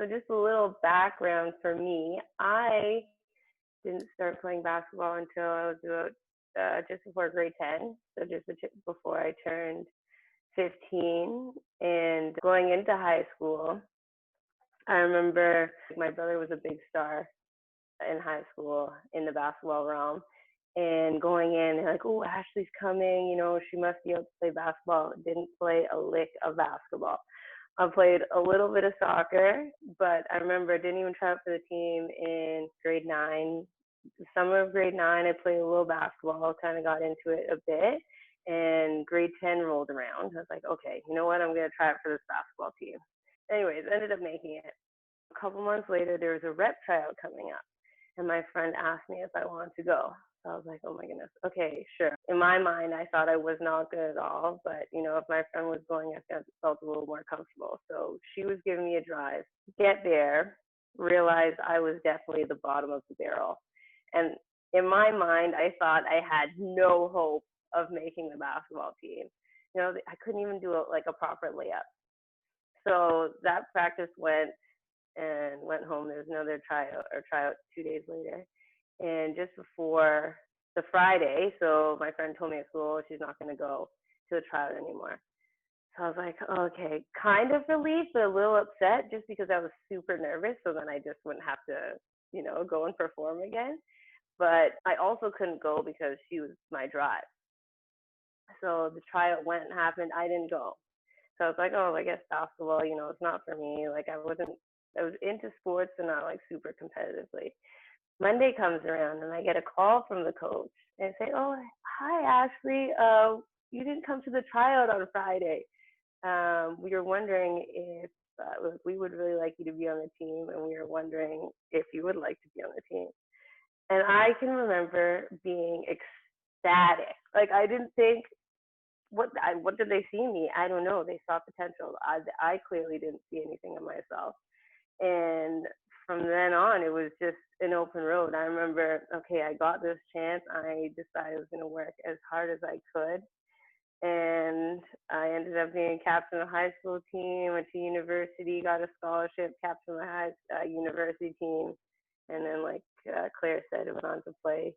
So just a little background for me. I didn't start playing basketball until I was about just before grade 10, so just before I turned 15. And going into high school, I remember my brother was a big star in high school in the basketball realm. And going in, like, oh, Ashley's coming, she must be able to play basketball. Didn't play a lick of basketball. I played a little bit of soccer, but I remember I didn't even try out for the team in grade 9. The summer of grade 9, I played a little basketball, kind of got into it a bit. And grade 10 rolled around. I was like, okay, you know what? I'm going to try it for this basketball team. Anyways, ended up making it. A couple months later, there was a rep tryout coming up. And my friend asked me if I wanted to go. So I was like, oh my goodness, okay, sure. In my mind, I thought I was not good at all, but if my friend was going, I felt a little more comfortable. So she was giving me a drive, get there, realized I was definitely the bottom of the barrel. And in my mind, I thought I had no hope of making the basketball team. I couldn't even do a proper layup. So that practice went home. There was another tryout 2 days later. And just before the Friday, so my friend told me at school she's not going to go to the tryout anymore. So I was like, okay, kind of relieved, but a little upset just because I was super nervous. So then I just wouldn't have to, go and perform again. But I also couldn't go because she was my drive. So the tryout went and happened. I didn't go. So I was like, oh, I guess basketball, it's not for me. Like I was into sports and not super competitively. Monday comes around and I get a call from the coach and say, oh, hi, Ashley. You didn't come to the tryout on Friday. We were wondering if we would really like you to be on the team, and we were wondering if you would like to be on the team. And I can remember being ecstatic. Like I didn't think, what did they see in me? I don't know. They saw potential. I clearly didn't see anything in myself. And from then on, it was just an open road. I remember, okay, I got this chance. I decided I was going to work as hard as I could. And I ended up being captain of the high school team, went to university, got a scholarship, captain of the university team. And then, like Claire said, I went on to play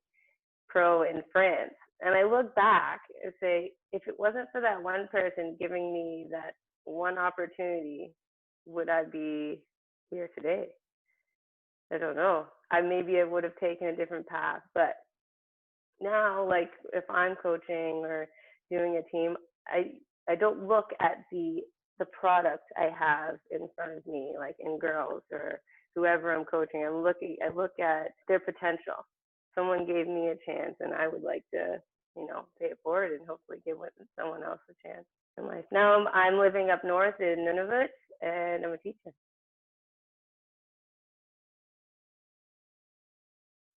pro in France. And I look back and say, if it wasn't for that one person giving me that one opportunity, would I be here today? I don't know. Maybe I would have taken a different path. But now, like if I'm coaching or doing a team, I don't look at the product I have in front of me, like in girls or whoever I'm coaching. I look at their potential. Someone gave me a chance, and I would like to, pay it forward and hopefully give someone else a chance in life. Now I'm living up north in Nunavut, and I'm a teacher.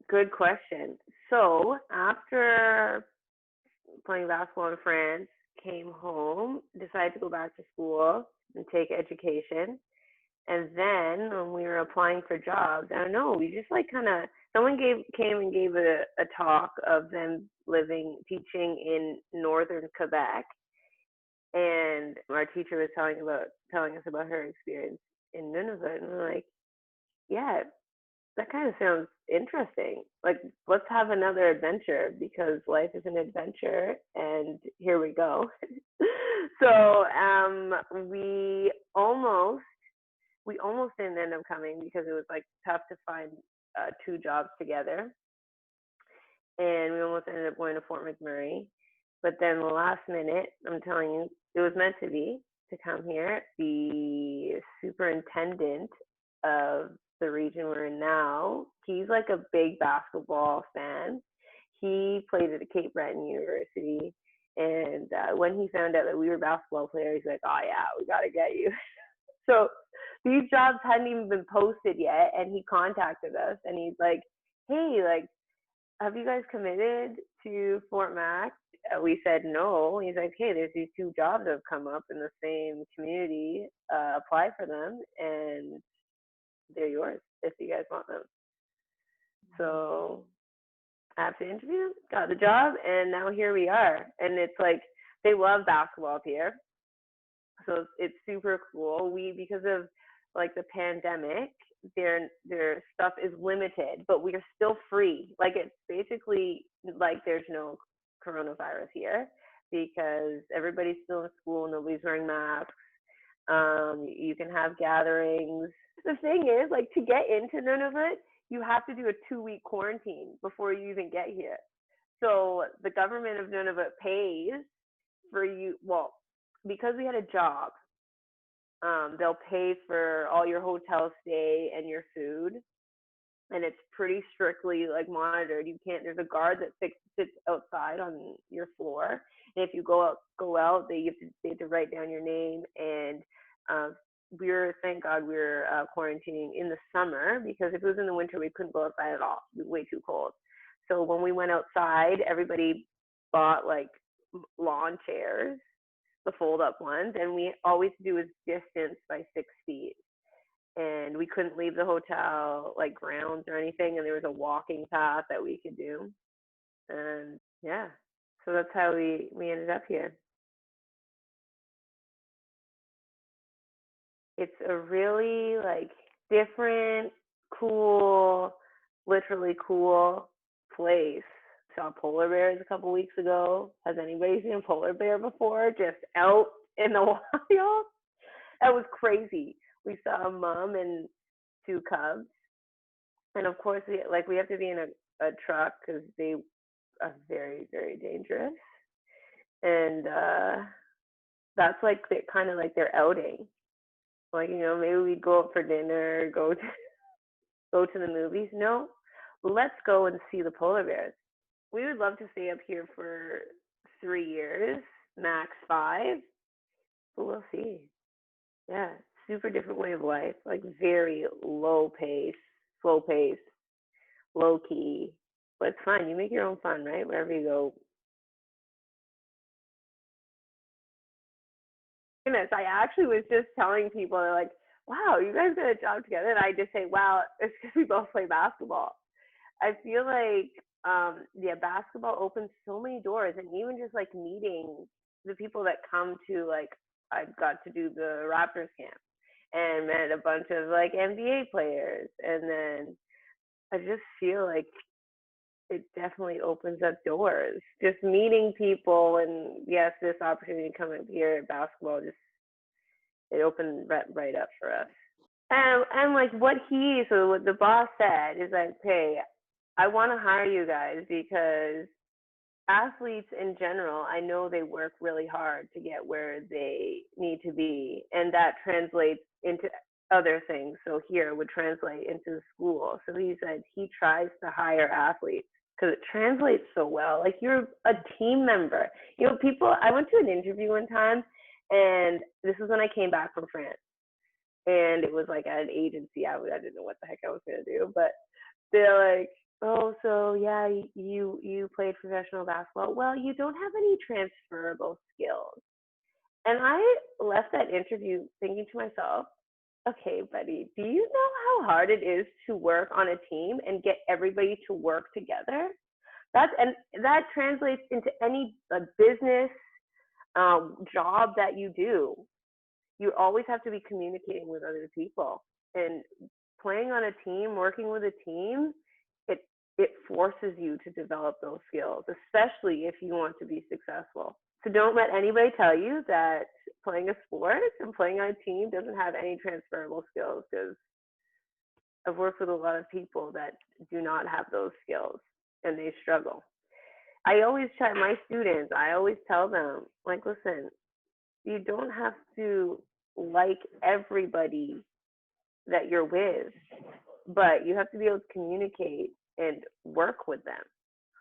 Good question. So after playing basketball in France, came home, decided to go back to school and take education. And then when we were applying for jobs, I don't know, we just someone came and gave a talk of them teaching in northern Quebec. And our teacher was telling us about her experience in Nunavut. And we're like, yeah, that kind of sounds interesting. Like, let's have another adventure, because life is an adventure, and here we go. So we almost didn't end up coming because it was tough to find 2 jobs together, and we almost ended up going to Fort McMurray. But then the last minute, I'm telling you, it was meant to be to come here. The superintendent of the region we're in now, he's like a big basketball fan. He played at Cape Breton University, and when he found out that we were basketball players, he's like, oh yeah, we got to get you. So these jobs hadn't even been posted yet, and he contacted us, and he's like, hey, have you guys committed to Fort Mac? We said no. He's like, hey, there's these 2 jobs that have come up in the same community. Apply for them, and they're yours if you guys want them. So after the interview, got the job, and now here we are. And it's they love basketball up here, so it's super cool. Because of like the pandemic, their stuff is limited, but we are still free. Like it's basically like there's no coronavirus here because everybody's still in school, nobody's wearing masks. You can have gatherings. The thing is, like to get into Nunavut, you have to do a 2-week quarantine before you even get here. So the government of Nunavut pays for you. Well, because we had a job, they'll pay for all your hotel stay and your food, and it's pretty strictly like monitored. You can't. There's a guard that sits outside on your floor, and if you go out, they have to write down your name. And thank God we were quarantining in the summer, because if it was in the winter, we couldn't go outside at all. It was way too cold. So when we went outside, everybody bought like lawn chairs, the fold up ones, and all we had to do was distance by 6 feet. And we couldn't leave the hotel like grounds or anything, and there was a walking path that we could do. And yeah, so that's how we ended up here. It's a really like different, cool, literally cool place. Saw polar bears a couple weeks ago. Has anybody seen a polar bear before? Just out in the wild? That was crazy. We saw a mom and 2 cubs, and of course we have to be in a truck because they are very, very dangerous. And that's like kind of like their outing. Like, maybe we'd go out for dinner, go to the movies. No, let's go and see the polar bears. We would love to stay up here for 3 years, max 5, but we'll see. Yeah, super different way of life, like very low pace, slow pace, low key, but it's fun. You make your own fun, right? Wherever you go. Goodness, I actually was just telling people, they're like, wow, you guys got a job together. And I just say, wow, it's because we both play basketball. I feel like, yeah, basketball opens so many doors, and even just like meeting the people that come to, like, I got to do the Raptors camp and met a bunch of like NBA players. And then I just feel like it definitely opens up doors. Just meeting people, and yes, this opportunity to come up here at basketball, just it opened right up for us. And like what the boss said is like, hey, I want to hire you guys because athletes in general, I know they work really hard to get where they need to be, and that translates into other things. So here it would translate into the school. So he said he tries to hire athletes because it translates so well. Like you're a team member. People. I went to an interview one time, and this was when I came back from France, and it was like at an agency. I didn't know what the heck I was gonna do, but they're like, oh, so yeah, you played professional basketball. Well, you don't have any transferable skills. And I left that interview thinking to myself, okay, buddy, do you know how hard it is to work on a team and get everybody to work together? That translates into any business job that you do. You always have to be communicating with other people, and playing on a team, working with a team, it forces you to develop those skills, especially if you want to be successful. So don't let anybody tell you that playing a sport and playing on a team doesn't have any transferable skills, because I've worked with a lot of people that do not have those skills and they struggle. I always tell them, like, listen, you don't have to like everybody that you're with, but you have to be able to communicate and work with them,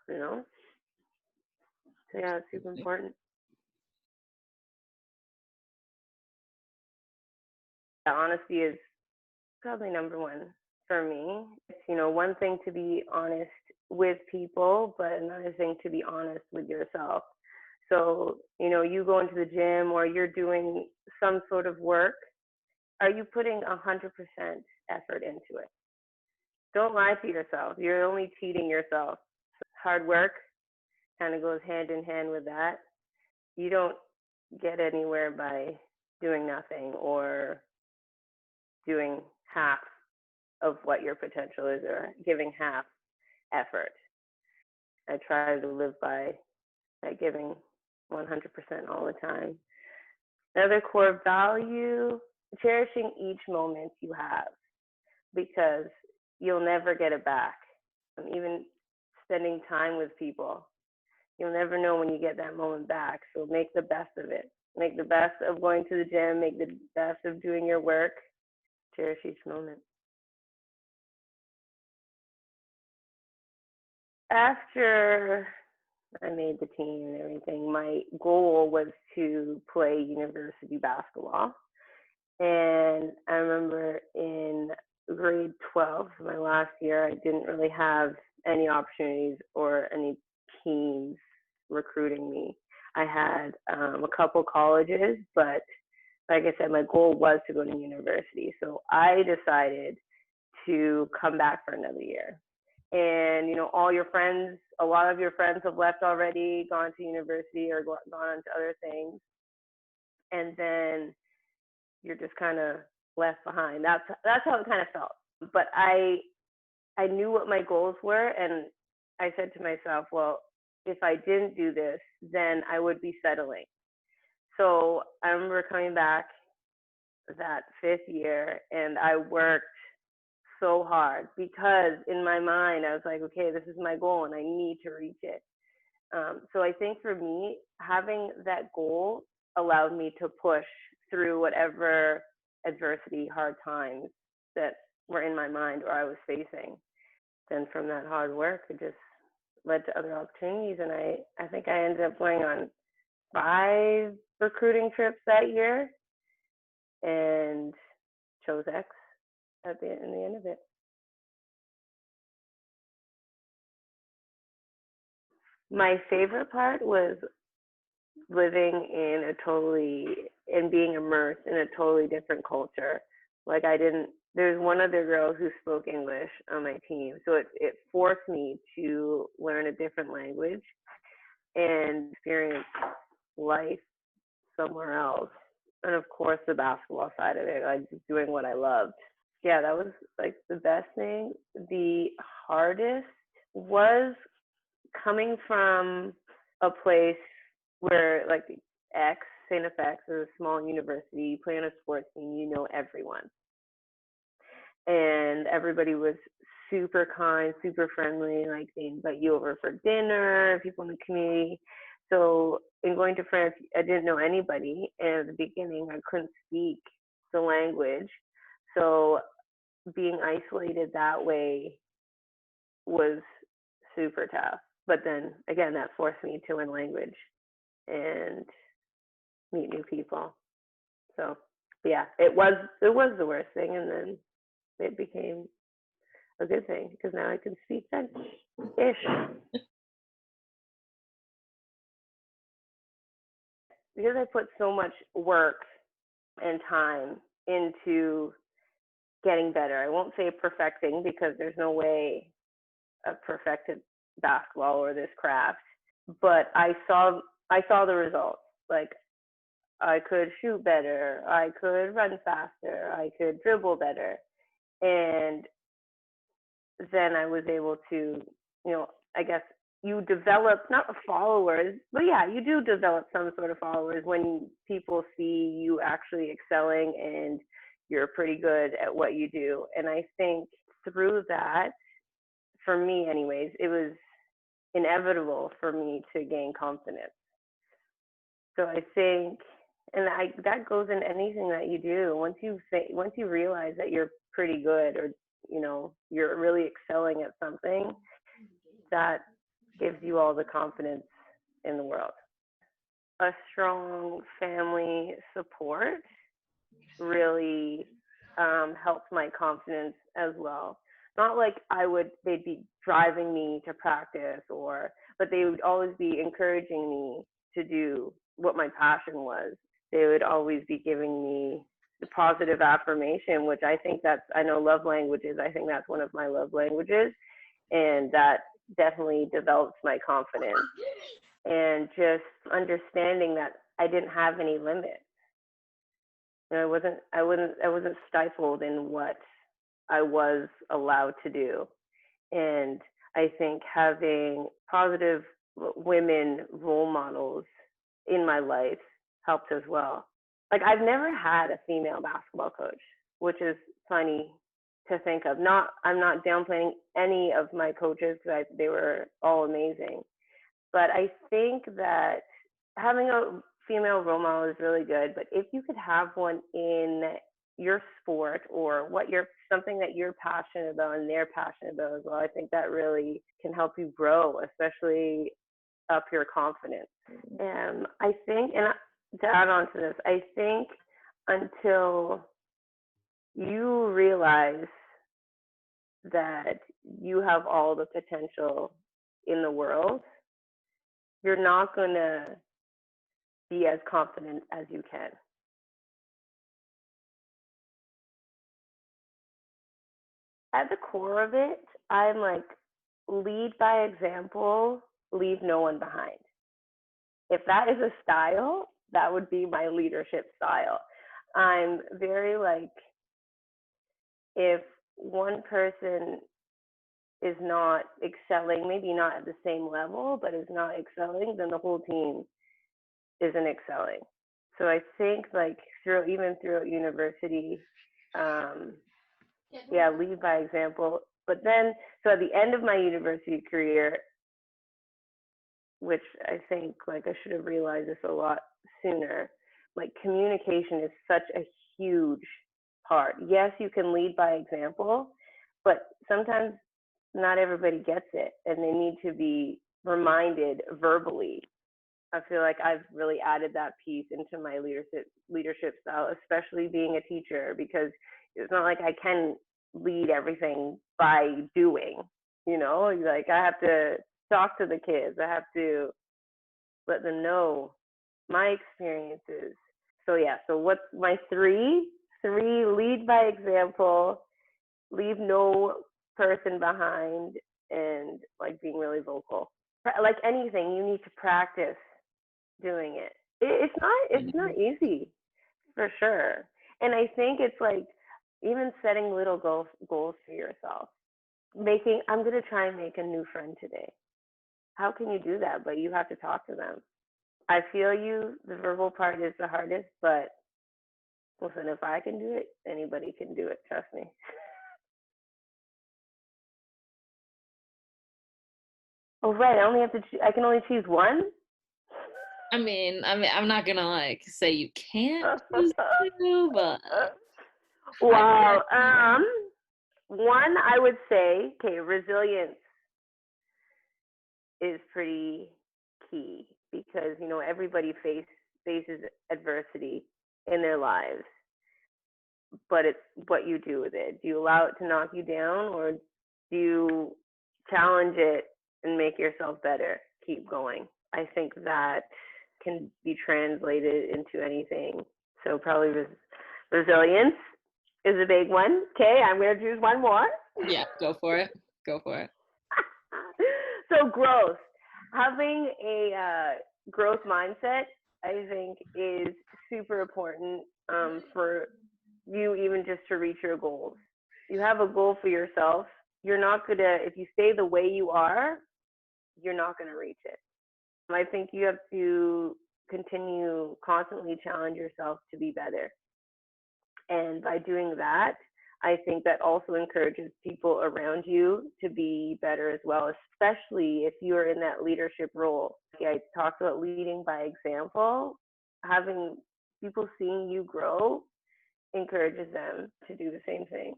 So yeah, it's super important. The honesty is probably number one for me. It's, one thing to be honest with people, but another thing to be honest with yourself. So, you go into the gym or you're doing some sort of work, are you putting 100% effort into it? Don't lie to yourself. You're only cheating yourself. Hard work kind of goes hand in hand with that. You don't get anywhere by doing nothing or doing half of what your potential is or giving half effort. I try to live by that giving 100% all the time. Another core value, cherishing each moment you have because you'll never get it back. Even spending time with people, you'll never know when you get that moment back. So make the best of it. Make the best of going to the gym. Make the best of doing your work. Cherish each moment. After I made the team and everything, my goal was to play university basketball. And I remember in grade 12, my last year, I didn't really have any opportunities or any teams recruiting me. I had a couple colleges, but like I said, my goal was to go to university. So I decided to come back for another year. And, you know, all your friends, a lot of your friends have left already, gone to university or gone on to other things. And then you're just kind of left behind. That's how it kind of felt. But I knew what my goals were, and I said to myself, well, if I didn't do this, then I would be settling. So I remember coming back that 5th year, and I worked so hard because in my mind I was like, okay, this is my goal, and I need to reach it. So I think for me, having that goal allowed me to push through whatever adversity, hard times that were in my mind or I was facing. Then from that hard work, it just led to other opportunities. And I think I ended up going on 5 recruiting trips that year and chose X in the end of it. My favorite part was living and being immersed in a totally different culture. Like there's one other girl who spoke English on my team. So it forced me to learn a different language and experience life somewhere else. And of course the basketball side of it, like just doing what I loved. Yeah, that was like the best thing. The hardest was coming from a place where like StFX is a small university, you play on a sports team, you know everyone. And everybody was super kind, super friendly, like they invite you over for dinner, people in the community. So in going to France, I didn't know anybody, and at the beginning I couldn't speak the language. So being isolated that way was super tough. But then again, that forced me to learn language and meet new people. So yeah, it was the worst thing, and then it became a good thing because now I can speak French-ish. Because I put so much work and time into getting better. I won't say perfecting because there's no way I've perfected basketball or this craft, but I saw the results. Like I could shoot better, I could run faster, I could dribble better. And then I was able to, I guess you develop not followers, but yeah, you do develop some sort of followers when people see you actually excelling and you're pretty good at what you do. And I think through that, for me anyways, it was inevitable for me to gain confidence. So I think, and that goes in anything that you do. Once you realize that you're pretty good, or you're really excelling at something, that gives you all the confidence in the world. A strong family support really helped my confidence as well. Not like they'd be driving me to practice, but they would always be encouraging me to do what my passion was. They would always be giving me the positive affirmation, which I know love languages. I think that's one of my love languages. And that definitely develops my confidence. And just understanding that I didn't have any limits. I wasn't stifled in what I was allowed to do. And I think having positive women role models in my life helped as well. Like I've never had a female basketball coach, which is funny to think of. Not I'm not downplaying any of my coaches because they were all amazing, but I think that having a female role model is really good. But if you could have one in your sport or what you're something that you're passionate about and they're passionate about as well, I think that really can help you grow, especially up your confidence. I think, and to add on to this, I think until you realize that you have all the potential in the world, you're not going to be as confident as you can. At the core of it, I'm like, lead by example, leave no one behind. If that is a style, that would be my leadership style. I'm very like, if one person is not excelling, maybe not at the same level, but is not excelling, then the whole team isn't excelling. So I think like even throughout university, lead by example. But then, so at the end of my university career, which I think like I should have realized this a lot sooner, like communication is such a huge part. Yes, you can lead by example, but sometimes not everybody gets it and they need to be reminded verbally. I feel like I've really added that piece into my leadership style, especially being a teacher, because it's not like I can lead everything by doing, like I have to talk to the kids. I have to let them know my experiences. So what's my three? Three, lead by example, leave no person behind, and like being really vocal. Like anything, you need to practice doing it. It's not easy, for sure. And I think it's like even setting little goals for yourself. I'm going to try and make a new friend today. How can you do that? But you have to talk to them. I feel you. The verbal part is the hardest, but listen, if I can do it, anybody can do it. Trust me. Oh, right. I can only choose one. I mean, I'm not gonna like say you can't choose two, but wow. One I would say, okay, resilience is pretty key because everybody faces adversity in their lives, but it's what you do with it. Do you allow it to knock you down, or do you challenge it and make yourself better? Keep going. I think that can be translated into anything. So probably resilience is a big one. Okay, I'm going to choose one more. Yeah, go for it. Go for it. So growth. Having a growth mindset, I think, is super important for you even just to reach your goals. You have a goal for yourself. You're not going to, if you stay the way you are, you're not going to reach it. I think you have to continue constantly challenge yourself to be better. And by doing that, I think that also encourages people around you to be better as well, especially if you're in that leadership role. I talked about leading by example. Having people seeing you grow encourages them to do the same thing.